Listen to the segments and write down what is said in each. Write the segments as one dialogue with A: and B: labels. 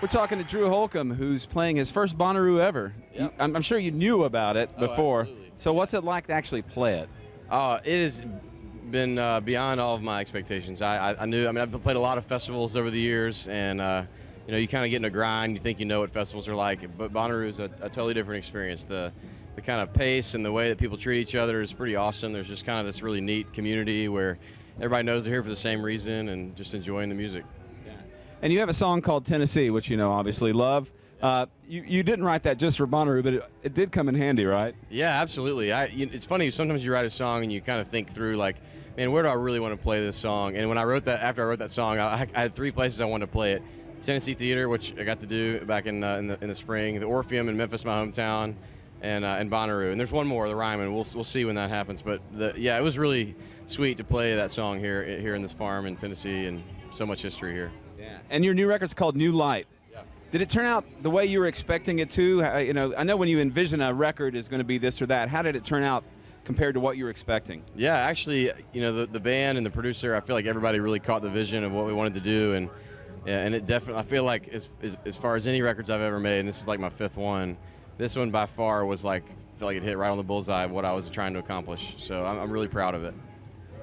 A: We're talking to Drew Holcomb, who's playing his first Bonnaroo ever.
B: Yep.
A: I'm sure you knew about it before.
B: Absolutely.
A: So what's it like to actually play it?
B: It has been beyond all of my expectations. I knew, I mean, I've played a lot of festivals over the years, and you know, you kind of get in a grind. You think you know what festivals are like, but Bonnaroo is a totally different experience. The kind of pace and the way that people treat each other is pretty awesome. There's just kind of this really neat community where everybody knows they're here for the same reason and just enjoying the music.
A: And you have a song called Tennessee, which you know obviously love. You didn't write that just for Bonnaroo, but it did come in handy, right?
B: Yeah, absolutely. It's funny, sometimes you write a song and you kind of think through, like, man, where do I really want to play this song? And when I wrote that, after I wrote that song, I had three places I wanted to play it. Tennessee Theater, which I got to do back in the spring, the Orpheum in Memphis, my hometown, and Bonnaroo. And there's one more, the Ryman. We'll see when that happens. But yeah, it was really sweet to play that song here in this farm in Tennessee, and so much history here.
A: Yeah. And your new record's called New Light.
B: Yeah.
A: Did it turn out the way you were expecting it to? You know, I know when you envision a record is going to be this or that. How did it turn out compared to what you were expecting?
B: Yeah, actually, you know, the band and the producer, I feel like everybody really caught the vision of what we wanted to do, and it definitely, I feel like as far as any records I've ever made, and this is like my fifth one, this one by far was like, I feel like it hit right on the bullseye of what I was trying to accomplish. So I'm really proud of it.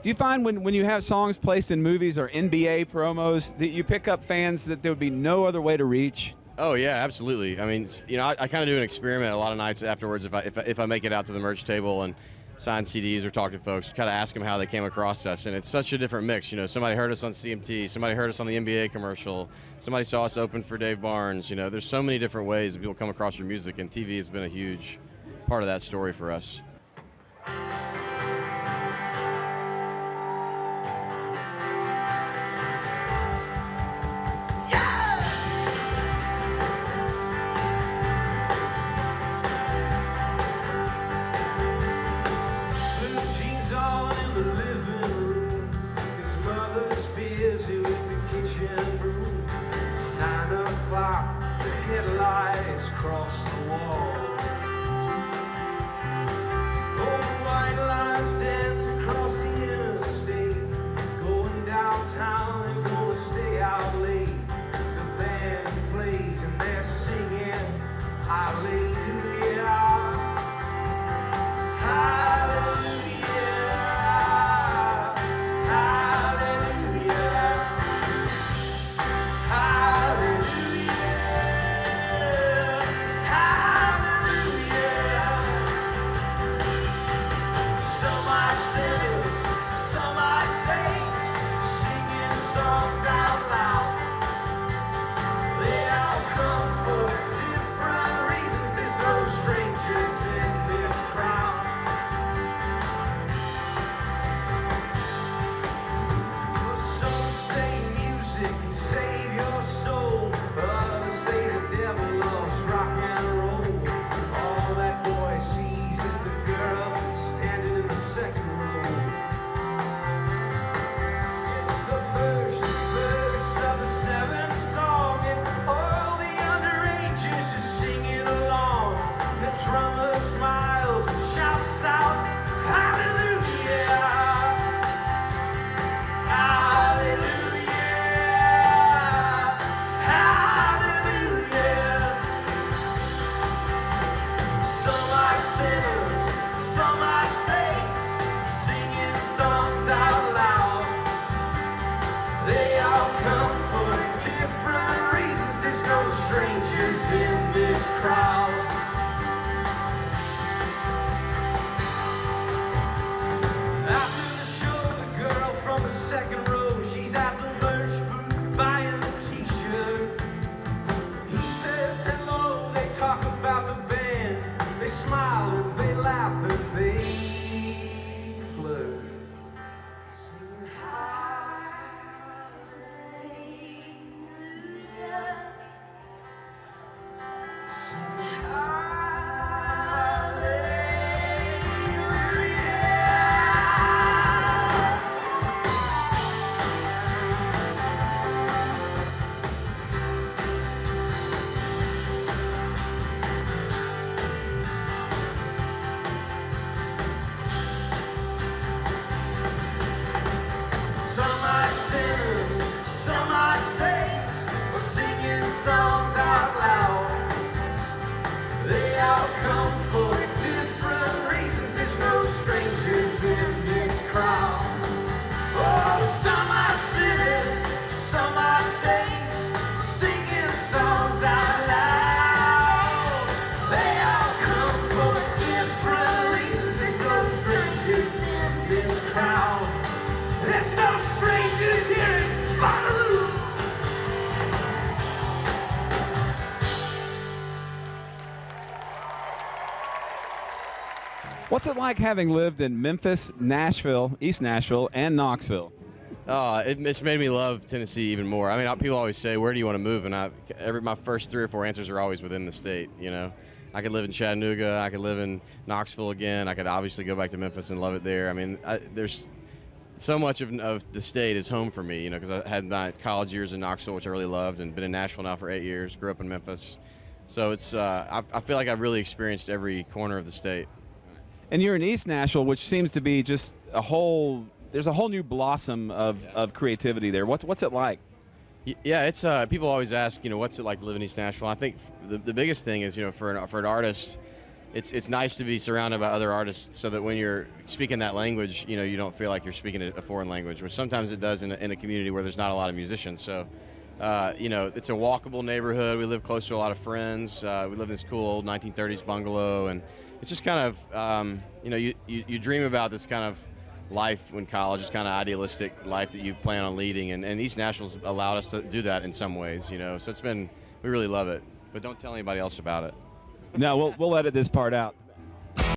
A: Do you find when you have songs placed in movies or NBA promos that you pick up fans that there would be no other way to reach?
B: Oh yeah, absolutely. I mean, you know, I kind of do an experiment a lot of nights afterwards if I make it out to the merch table and sign CDs or talk to folks, kind of ask them how they came across us, and it's such a different mix. You know, somebody heard us on CMT, somebody heard us on the NBA commercial, somebody saw us open for Dave Barnes. You know, there's so many different ways that people come across your music, and TV has been a huge part of that story for us.
C: Headlights cross the wall. Old white lines dance across the interstate. Going downtown and gonna stay out late. The band plays and they're singing hallelujah, hallelujah, hallelujah, hallelujah.
A: What's it like having lived in Memphis, Nashville, East Nashville, and Knoxville?
B: It's made me love Tennessee even more. I mean, people always say, "Where do you want to move?" And my first 3 or 4 answers are always within the state. You know, I could live in Chattanooga, I could live in Knoxville again, I could obviously go back to Memphis and love it there. I mean, there's so much of the state is home for me. You know, because I had my college years in Knoxville, which I really loved, and been in Nashville now for 8 years. Grew up in Memphis, so it's I feel like I've really experienced every corner of the state.
A: And you're in East Nashville, which seems to be just there's a whole new blossom of creativity there. What's it like?
B: Yeah, it's people always ask, you know, what's it like to live in East Nashville? I think the biggest thing is, you know, for an artist, it's nice to be surrounded by other artists, so that when you're speaking that language, you know, you don't feel like you're speaking a foreign language, which sometimes it does in a community where there's not a lot of musicians. So, you know, it's a walkable neighborhood. We live close to a lot of friends. We live in this cool old 1930s bungalow, and it's just kind of, you know, you dream about this kind of life when college, is kind of idealistic life that you plan on leading, and East Nashville's allowed us to do that in some ways, you know. So we really love it, but don't tell anybody else about it.
A: No, we'll edit this part out.